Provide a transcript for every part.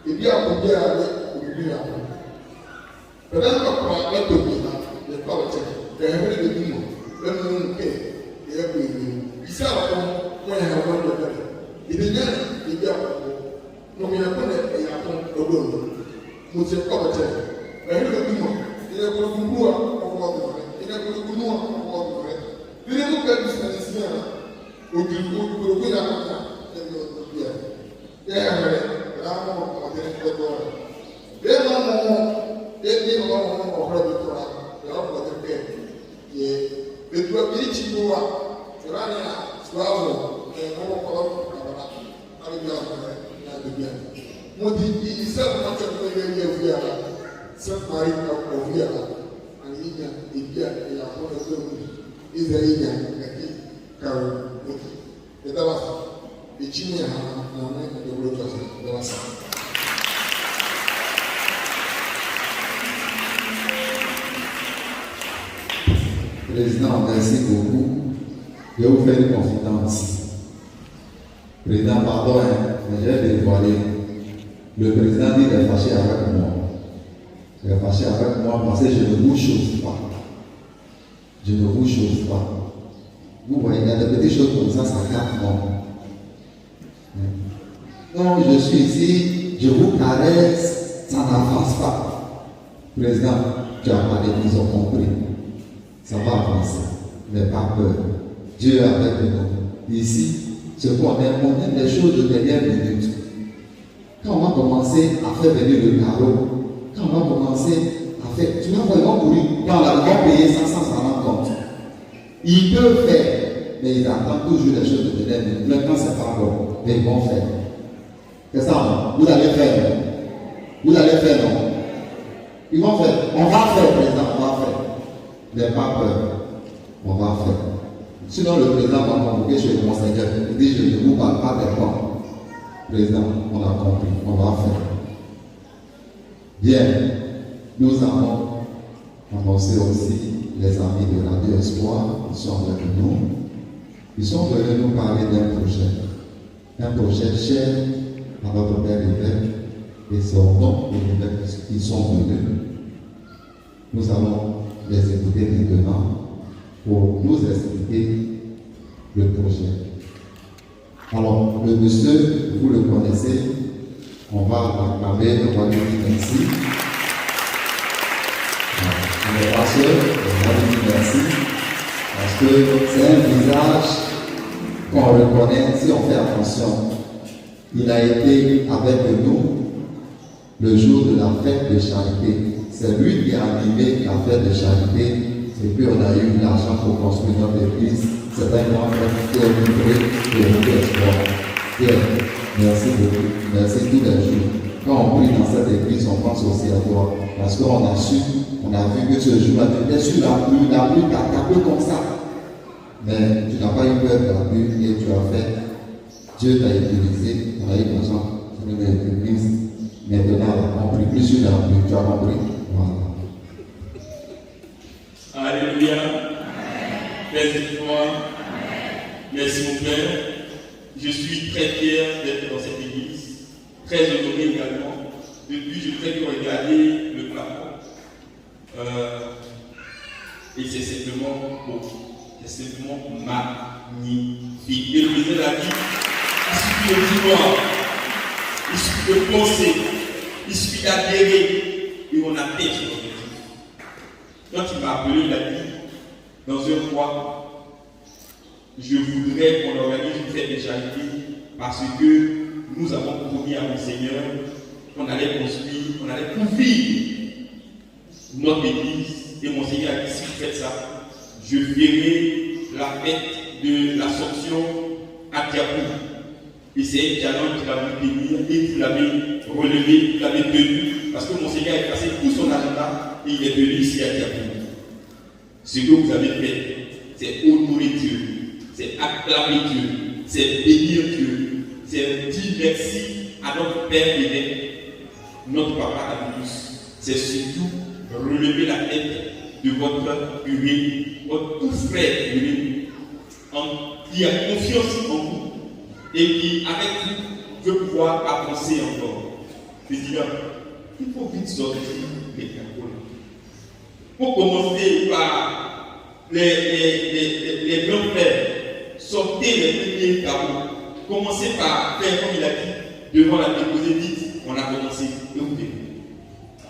Et bien, on dit à l'Église. Peut-être que pour la tête de l'Église, il n'y a pas de tête. Il y a un peu de l'Église. Le nom est il y a un peu de l'Église. Il sait à moi, il y a un peu de l'Église. Il est bien, il y a un peu. Donc, il y a un peu de l'Église. Nous ne sommes pas de tête. Il y a un peu de l'Église. Il y a un peu de l'Église. Il y a un peu de l'Église. Il y a un peu de l'Église. O di o gbogbo ya kọta ẹni ọdún bíi ẹ yẹ ẹrẹ láwọn ọmọdé ẹgbẹ rẹ bẹ́ẹ̀ máa mọ wọn ẹni ọmọ ọhúrẹ bí tó ra ẹ ọmọdé bẹ́ẹ̀ yẹ ètò ẹbí ìtì bó wa ìrà ni à sùwàwọ ẹ ọmọ kọlọ àbàrà àbíbí àbúrẹ ní àbíbí ẹ mo di iṣẹ ọmọdé ẹgbẹ yẹ yẹ wúyà la sẹ parí ọkọ wúyà la àní ìyá ìbí ẹ ìyàwó ẹgbẹ wúyà ìzẹ ìyá ẹkẹ kàwé. Le Président, merci beaucoup. Je vais vous faire une confidence. Président, pardon, mais j'ai dévoilé. Le président dit qu'il est fâché avec moi. Il est fâché avec moi parce que je ne vous chose pas. Je ne vous chose pas. Vous voyez, il y a des petites choses comme ça capte moi. Non, je suis ici, je vous caresse, ça n'avance pas. Président, tu as parlé, ils ont compris. Ça va avancer, mais pas peur. Dieu est avec nous. Ici, ce qu'on aime, on aime les choses de dernière minute. Quand on va commencer à faire venir le carreau, quand on va commencer à faire, tu vas vraiment courir dans la vont payer ça sans s'en rendre compte. Ils peuvent faire, mais ils attendent toujours les choses de dernière minute. Maintenant, c'est pas bon, mais ils vont faire. C'est ça, non? Vous allez faire, non? Vous allez faire, non? Ils vont faire. On va faire, président, on va faire. Mais pas peur. On va faire. Sinon, le président va convoquer chez le Monseigneur. Il dit, je ne vous parle pas des temps. Président, on a compris. On va faire. Bien. Nous avons annoncé aussi les amis de Radio Espoir qui sont avec nous. Ils sont venus nous parler d'un projet. Un projet cher à notre Père évêque et son nom et l'évêque qui sont venus. Nous allons les écouter maintenant pour nous expliquer le projet. Alors, le monsieur, vous le connaissez, on va l'acclamer, on va lui dire merci. Le pasteur, on va lui dire merci, parce que c'est un visage qu'on reconnaît si on fait attention. Il a été avec nous le jour de la fête de charité. C'est lui qui a animé la fête de charité. Et puis on a eu l'argent pour construire notre église. C'est un grand frère qui est livré de notre espoir. Pierre, merci beaucoup. Merci tous les jours. Quand on prie dans cette église, on pense aussi à toi. Parce qu'on a su, on a vu que ce jour-là, tu étais sur la pluie t'a tapé comme ça. Mais tu n'as pas eu peur de la pluie et tu as fait. Dieu t'a utilisé, on a eu l'argent sur l'église. Maintenant, on prie plus sur la pluie. Tu as compris? Voilà. Alléluia. Merci toi. Merci mon Père. Je suis très fier d'être dans cette église. Très honoré également. Depuis, je fais que regarder le plafond. Et c'est simplement beau. C'est simplement magnifique. Et le président l'a dit, il suffit de vouloir, il suffit de penser, il suffit d'adhérer et on a fait son objectif. Quand il m'a appelé, il a dit, dans un mois, je voudrais qu'on organise une fête de charité parce que nous avons promis à mon Seigneur qu'on allait construire, qu'on allait couvrir notre église. Et mon Seigneur a dit, si vous faites ça, je verrai la fête de l'Assomption à Diapou. Et c'est un challenge qu'il a voulu tenir et vous l'avez relevé, vous l'avez tenu, parce que mon Seigneur a passé tout son agenda et il est venu ici à Diapou. Ce que vous avez fait, c'est honorer Dieu, c'est acclamer Dieu, c'est bénir Dieu, c'est dire merci à notre Père évêque, notre Papa à tous. C'est surtout relever la tête de votre curé, votre tout frère curé, qui a confiance en vous et qui, avec vous, veut pouvoir avancer encore, président, il faut vite sortir les capitaux. Pour commencer par les grands frères, sortez les premiers cadeaux. Commencez par faire comme il a dit, devant la déposée, dites, on a commencé, et vous verrez.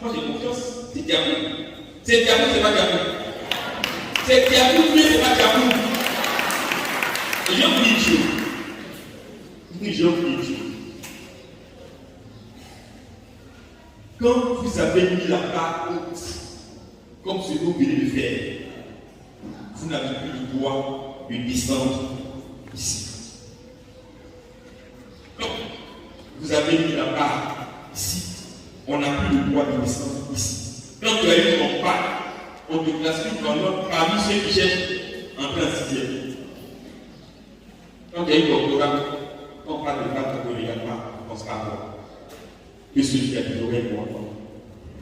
Moi j'ai confiance, c'est Diabou. C'est Diabou, c'est pas Diabou. C'est Diabou, mais c'est pas Diabou. Et j'ai oublié Dieu. Oui, j'ai oublié Dieu. Quand vous avez mis la barre haute, comme ce que vous venez de faire, vous n'avez plus le droit de descendre ici. Donc, vous avez mis la barre ici, on n'a plus le droit de descendre ici. Quand tu as eu ton bac, on te classifie parmi ceux qui cherchent en plein sixième. Quand tu as eu ton doctorat, quand on parle de bac, on ne regarde pas, on ne pense pas voir. Que celui qui a des oreilles pour entendre,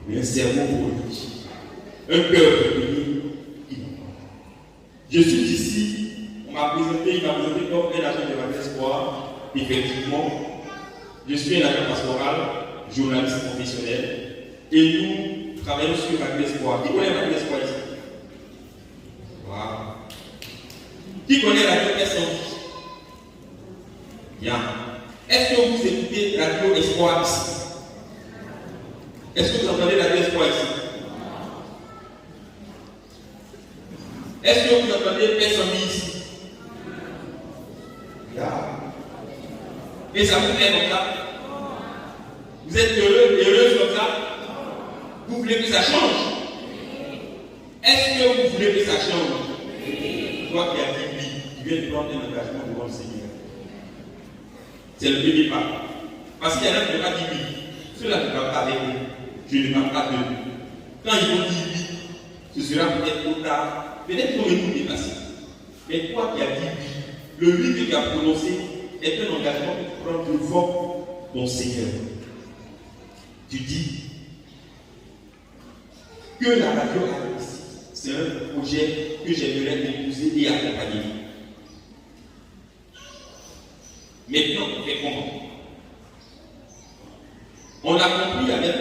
mais un cerveau pour réfléchir, un cœur pour venir. Je suis ici, il m'a présenté comme un agent de Radio Espoir. Effectivement, je suis un agent pastoral, journaliste professionnel, et nous travaillons sur Radio Espoir. Qui connaît Radio Espoir ici? Wow. Qui connaît Radio Espoir? Bien. Est-ce que vous écoutez Radio Espoir ici? Est-ce que vous entendez Radio Espoir ici? Est-ce que vous entendez personne ici? Et ça vous plaît comme ça? Vous êtes heureux, heureuse comme ça? Vous voulez que ça change? Est-ce que vous voulez que ça change? Toi qui as dit oui, tu viens de prendre un engagement devant le Seigneur. C'est le premier pas. Parce qu'il y en a qui n'ont pas dit oui. Ceux-là ne parlent pas avec eux. Je ne parle pas d'eux. Quand ils vont dire oui, ce sera peut-être trop tard. Peut-être qu'ils vont nous dépasser. Mais toi qui as dit oui, le oui que tu as prononcé est un engagement que tu prends devant ton Seigneur. Tu dis que la radio ici, c'est un projet que j'aimerais épouser et accompagner. Maintenant, on fait comment? On a compris avec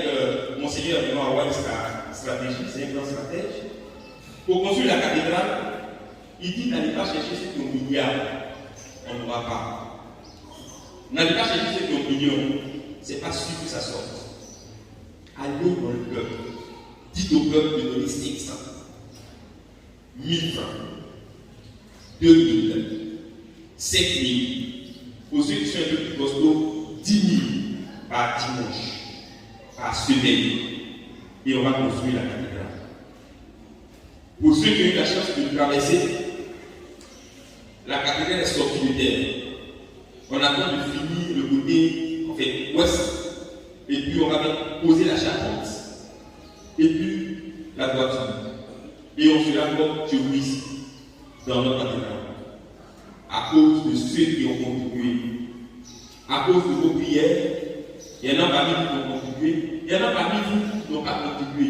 Monseigneur Benoît Hawaii sa stratégie, c'est un grand stratège. Pour construire la cathédrale, il dit n'allez pas chercher ceux qui ont milliard, on n'aura pas. N'allez pas chercher ceux qui ont millions, c'est pas sûr que ça sorte. Allez dans le peuple, dites au peuple de donner 500, 1000 francs, 2000, 7000, pour ceux qui sont un peu plus costauds, 10 000 par dimanche, par semaine, et on va construire la cathédrale. Pour ceux qui ont eu la chance de traverser, la cathédrale est sortie de terre. On attend de finir le côté en fait, ouest, et puis on va poser la charpente, et puis la toiture. Et on sera comme Jéhovah dans notre cathédrale. À cause de ceux qui ont contribué, à cause de vos prières, il y en a parmi vous qui ont contribué, il y en a parmi vous qui n'ont pas contribué.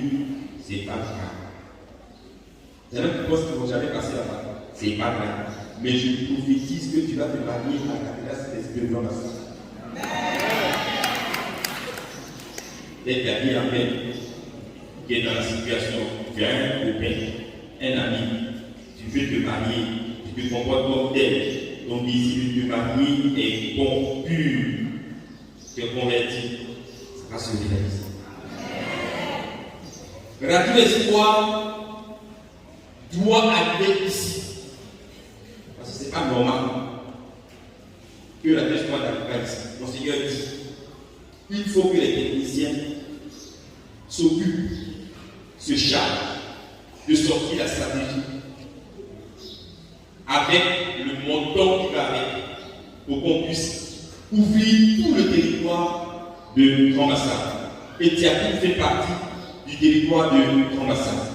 C'est pas grave. Il y en a qui pensent qu'ils vont jamais passer là-bas. C'est pas grave. Mais je prophétise que tu vas te marier à la cathédrale céleste dans la salle. Et tu as dit Amen, qui est dans la situation, tu as un copain, un ami, tu veux te marier, tu te comportes comme tel, ton désir de te marier est bon, pur, tu es converti, ça va se réaliser. Radio Espoir doit arriver ici. Parce que ce n'est pas normal que la Radio Espoir n'arrive pas ici. Mon Seigneur dit, il faut que les techniciens s'occupent, se chargent de sortir la stratégie avec le montant qui va avec pour qu'on puisse ouvrir tout le territoire de Grand Massat. Et Tiakou fait partie du territoire de Grand Massat.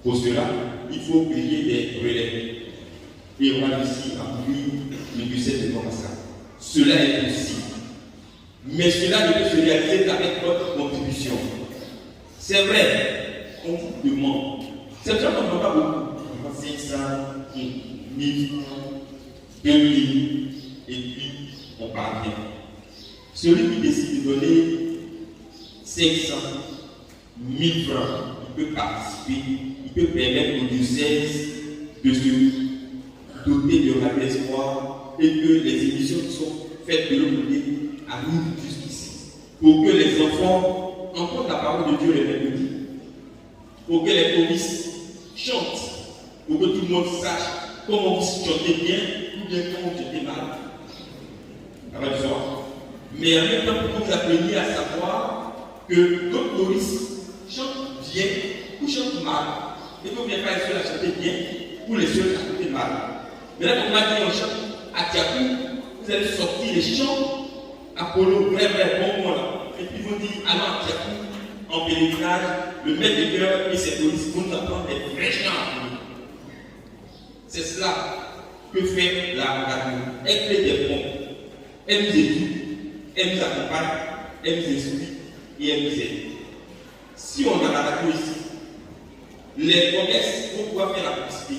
Pour cela, il faut payer des relais. Et on va réussir à ouvrir le diocèse de Grand Massat. Cela est possible. Mais cela ne peut se réaliser qu'avec votre contribution. C'est vrai, on vous demande. C'est vrai qu'on ne demande pas beaucoup. 500, 1000, 2000, et puis on parvient. Celui qui décide de donner 500 000 francs, il peut participer, il peut permettre au diocèse de se doter de radio espoir et que les émissions qui sont faites de l'autre côté arrivent jusqu'ici. Pour que les enfants entendent la parole de Dieu les mercredis, pour que les polices chantent, pour que tout le monde sache comment vous chantez bien ou bien comment vous chantez mal. Ça va du soir. Mais en même temps, pour que vous appreniez à savoir que d'autres choristes chantent bien ou chantent mal. Et que vous n'êtes pas les seuls à chanter bien ou les seuls à chanter mal. Maintenant, comme on a dit en chant à Tiakou, vous allez sortir les chants Apollo, vrai, bon moment là. Et puis vous dites, allons à Tiakou, en pèlerinage, le maître de cœur et ses choristes vont nous apprendre des vrais chants. C'est cela que fait la radio. Elle crée des ponts. Elle nous éduque, elle nous accompagne, elle nous instruit et elle nous aide. Si on a la radio ici, les commerces vont pouvoir faire la publicité.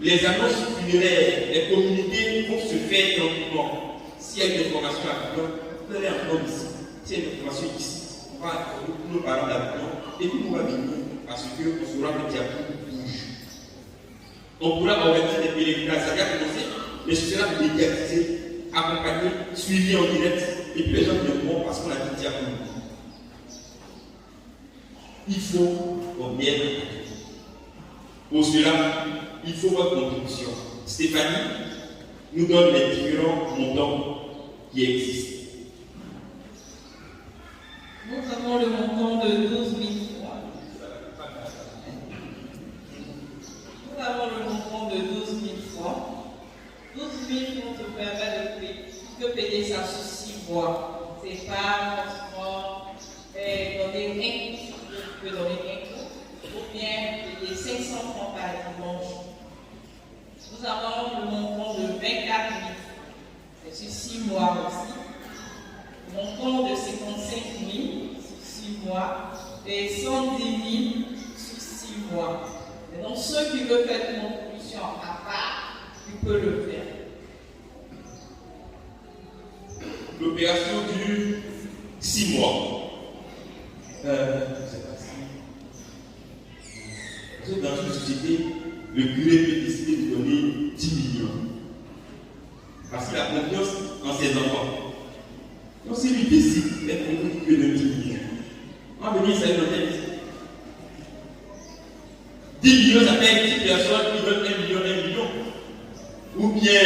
Les annonces funéraires, les communautés vont se faire tranquillement. S'il y a une information à Bidon, vous allez entendre ici. S'il y a une information ici, on va nous parler d'Abidon et puis on va venir parce qu'on saura que Tiakou bouge. On pourra organiser des pèlerinages, ça vient commencer, mais ce sera médiatisé, accompagné, suivi en direct, et puis les gens viendront parce qu'on a dit Tiakou. Il faut qu'on vienne. Pour cela, il faut votre contribution. Stéphanie nous donne les différents montants qui existent. Nous avons le montant de 12 000 francs. Nous avons le montant de 12 000 francs. 12 000 francs te permet de payer ça sur 6 mois. C'est pas forcément donner un coup, tu peux donner un coup, ou bien payer 500 francs par dimanche. Nous avons le montant de 24 000 francs. C'est sur 6 mois aussi. Montant de 55 000 sur 6 mois et 110 000 sur 6 mois. Et donc, ceux qui veulent faire une contribution à part, ils peuvent le faire. L'opération dure 6 mois. Dans une société, le curé peut décider de donner 10 millions. Parce qu'il a confiance en ses enfants. Donc si lui décide d'être un curé de 10 millions, on va venir saluer notre tête. 10 millions, ça fait 10 personnes qui donnent 1 million, 1 million. Ou bien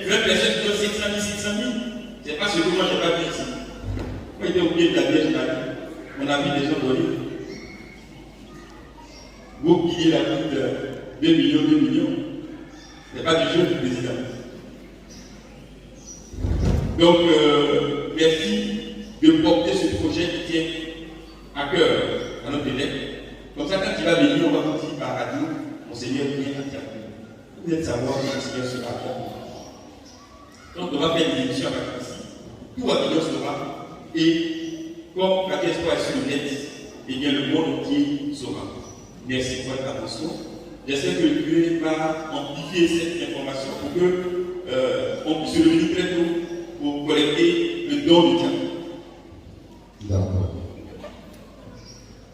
20 personnes qui donnent 500 000, 500 000. C'est pas ce que moi j'ai pas vu ici. Quand il était au pied de la Vierge Marie, on a vu des gens donner. Vous qui la vie de 2 millions, 2 millions. Ce n'est pas du jeu du président. Donc, merci de porter ce projet qui tient à cœur à notre élève. Comme ça, quand il va venir, on va continuer par radio. Monseigneur vient à Tiakou. Vous êtes savoir que le Seigneur sera pour. Donc, on va faire des émissions avec ici. Tout va bien sera. Et comme la espoir est sur le net, eh bien, le monde entier saura. Merci pour votre attention. J'espère que le curé va amplifier cette information pour qu'on puisse revenir très tôt pour collecter le don de Dieu. D'accord.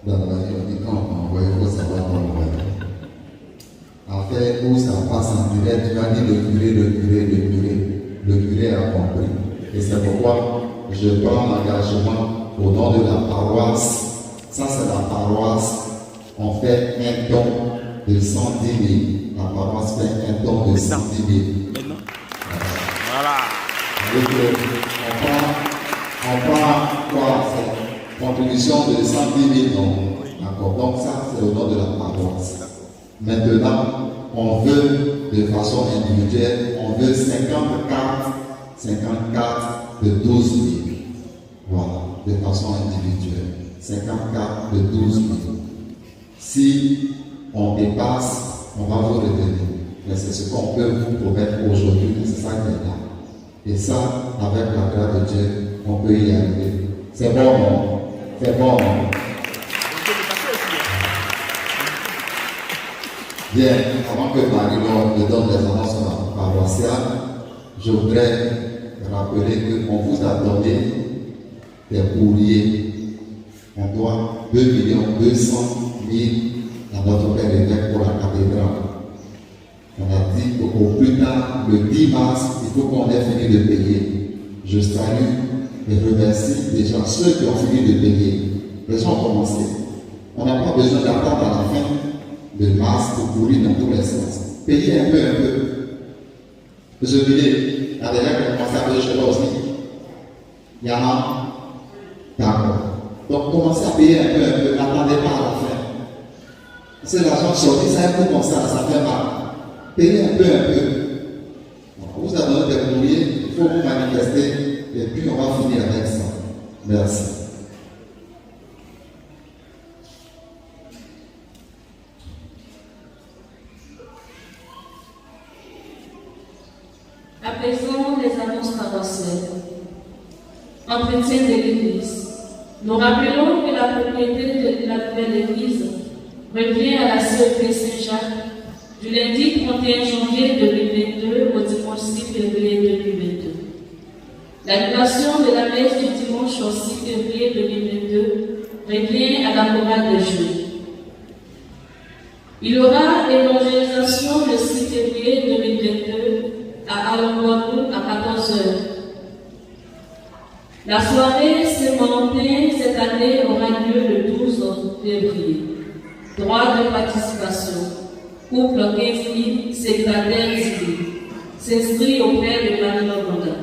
D'accord, on dit quand on envoie, il faut savoir comment on va. En fait, où ça passe en direct, tu as dit le curé a compris. Et c'est pourquoi je prends l'engagement au nom de la paroisse. Ça, c'est la paroisse. On fait un don de 110 000. La paroisse fait un don de 110 000. Maintenant. Voilà. On prend quoi? C'est contribution de 110 000 dons. D'accord. Donc ça, c'est au nom de la paroisse. Maintenant, on veut de façon individuelle, on veut 54 de 12 000. Voilà, de façon individuelle. 54 de 12 000. Si on dépasse, on va vous retenir. Mais c'est ce qu'on peut vous promettre aujourd'hui, c'est ça qui est là. Et ça, avec la grâce de Dieu, on peut y arriver. C'est bon, non? C'est bon, non? Bien, avant que Marie-Laure me donne les annonces paroissiales, je voudrais rappeler qu'on vous a donné des courriers. On doit 2 200 000 à notre Père évêque pour la cathédrale. On a dit qu'au plus tard, le 10 mars, il faut qu'on ait fini de payer. Je salue et remercie déjà ceux qui ont fini de payer. Les gens ont commencé. On n'a pas besoin d'attendre à la fin de mars pour courir dans tous les sens. Payez un peu. Monsieur Billet, il y a des gens qui ont commencé à payer chez toi aussi. Il y en a. D'accord. Donc commencez à payer un peu. N'attendez pas à la fin. C'est l'argent sorti, ça un peu comme ça fait mal. Payez un peu. On vous a donné des courriers, il faut vous manifester et puis on va finir avec ça. Merci. À présent, les annonces paroissiales. Entretien de l'Église. Nous rappelons que la propriété de la nouvelle Église revient à la CEP Saint-Jacques du lundi 31 janvier 2022 au dimanche 6 février 2022. L'annulation de la messe du dimanche au 6 février 2022 revient à la chorale de juillet. Il y aura l'évangélisation le 6 février 2022 à Alongoanou à 14h. La soirée Saint-Valentin cette année aura lieu le 12 février. Droit de participation. Couple 15 000, célibataire 10 000. S'inscrit auprès de Marie Logonda.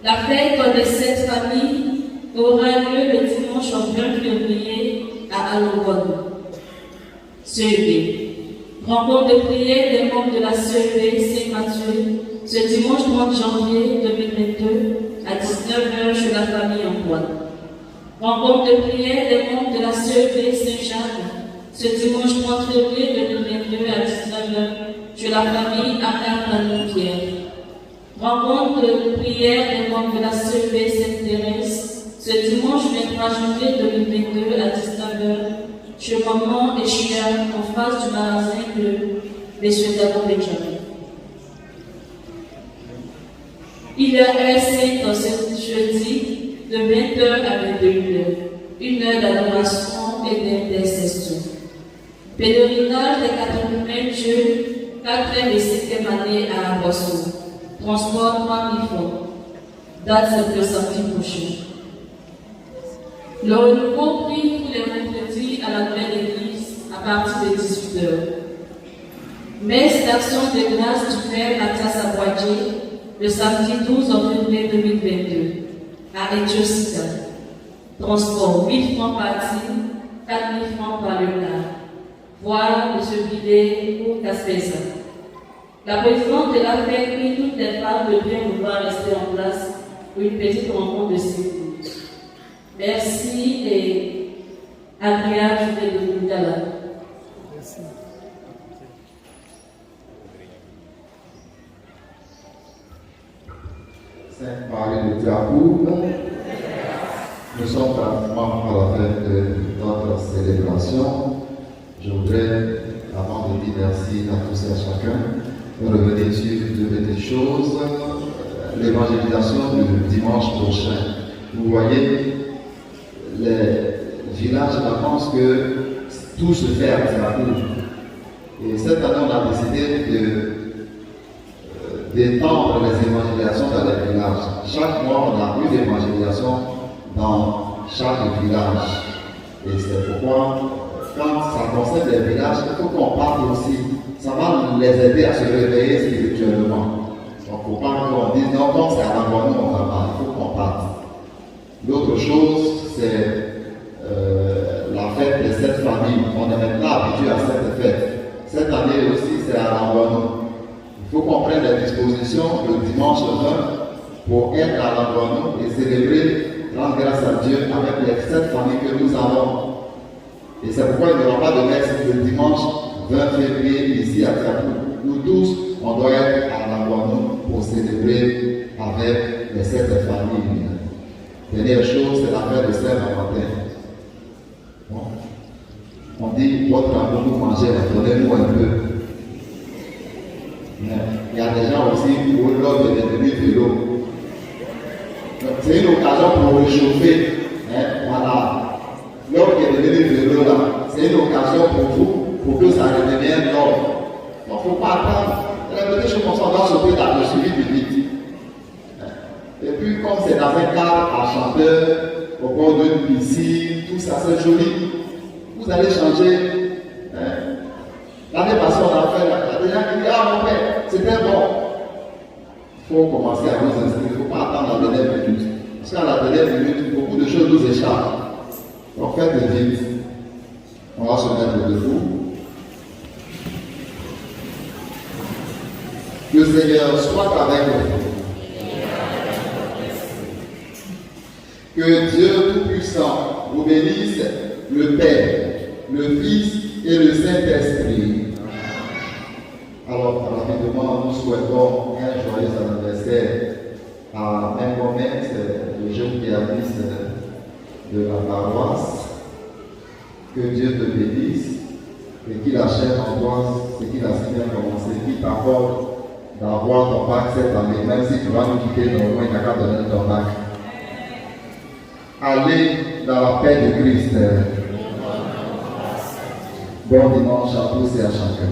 La fête des 7 familles aura lieu le dimanche 20 février à Alongoanou. CEP. Rencontre de prière des membres de la CEP Saint-Mathieu ce dimanche 30 janvier 2022 à 19h chez la famille Antoine. Rencontre de prière des membres de la CEP Saint-Jacques ce dimanche 30 février 2022 à 19h chez la famille Anna-Pierre. Rencontre de prière des membres de la CEP Sainte-Thérèse ce dimanche 23 janvier 2022 à 19h chez Maman et Chia en face du magasin de M. Davon Benjamin. Il y a un saint ce jeudi de 20h à 21h, une heure d'adoration et d'intercession. Pèlerinage des 80 Dieu, 4e et 5e année à Boisson. Transport 3 000 francs. Date de samedi prochain. Le renouveau pris tous les mercredis à la nouvelle église à partir de 18h. Messe d'action de grâce du Père Mathias à Boisdier le samedi 12 février 2022 à Ethiopia. Transport 1000 francs parti, 4000 francs par le quart. Voir M. Billet pour Caspesa. La présidente de la fête prie toutes les femmes de bien vouloir rester en place pour une petite rencontre de sécurité. Merci et agréable journée de Nidala. Merci. Sainte Marie de Diacoub, nous sommes pratiquement à la fin de notre célébration. Je voudrais, avant de dire merci à tous et à chacun, revenir sur deux petites choses. L'évangélisation du dimanche prochain. Vous voyez, les villages de vacances que tout se fait à Diacoub. Et cette année, on a décidé d'étendre les évangélisations dans les villages. Chaque mois, on a une évangélisation dans chaque village. Et c'est pourquoi, quand ça concerne les villages, il faut qu'on parle aussi. Ça va les aider à se réveiller spirituellement. Donc, il ne faut pas qu'on dise non, non, c'est à l'abonnement, on va pas. Il faut qu'on parle. L'autre chose, c'est la fête des 7 familles. On est maintenant habitué à cette fête. Cette année aussi, c'est à l'abonnement. Il faut qu'on prenne les dispositions le dimanche 20 pour être à l'abonnement et célébrer, rendre grâce à Dieu avec les 7 familles que nous avons. Et c'est pourquoi il n'y aura pas de messe le dimanche 20 février ici à Tiakou. Nous tous, on doit être à l'abonnement pour célébrer avec les 7 familles. Dernière chose, c'est l'affaire de Saint-Valentin. Bon. On dit, votre amour, vous mangez, donnez-nous un peu. Il y a des gens aussi où l'homme est devenu vélo. Donc, c'est une occasion pour réchauffer. Voilà. L'homme qui est devenu vélo là, c'est une occasion pour vous, pour que ça redevienne l'homme. Donc, il ne faut pas attendre. La petite chose comme ça, on doit sauter dans le suivi du vide. Et puis, comme c'est dans un cadre à chanteur, au bord d'une piscine, tout ça, c'est joli. Vous allez changer. L'année passée, on a fait, il y a des gens qui disent, ah mon père, c'était bon. Il faut commencer à nous inscrire, il ne faut pas attendre la dernière minute. Parce qu'à la dernière minute, beaucoup de choses nous échappent. Donc faites vite. On va se mettre debout. Que le Seigneur soit avec vous. Que Dieu Tout-Puissant vous bénisse, le Père, le Fils et le Saint-Esprit. Alors, rapidement, nous souhaitons un joyeux anniversaire à Mengomès, le jeune pianiste de la paroisse. Que Dieu te bénisse et qu'il achève en toi ce qu'il a si bien commencé, qu'il t'accorde d'avoir ton bac cette année, même si tu vas nous quitter dans le il n'a qu'à donner ton bac. Allez dans la paix de Christ. Bon dimanche à tous et à chacun.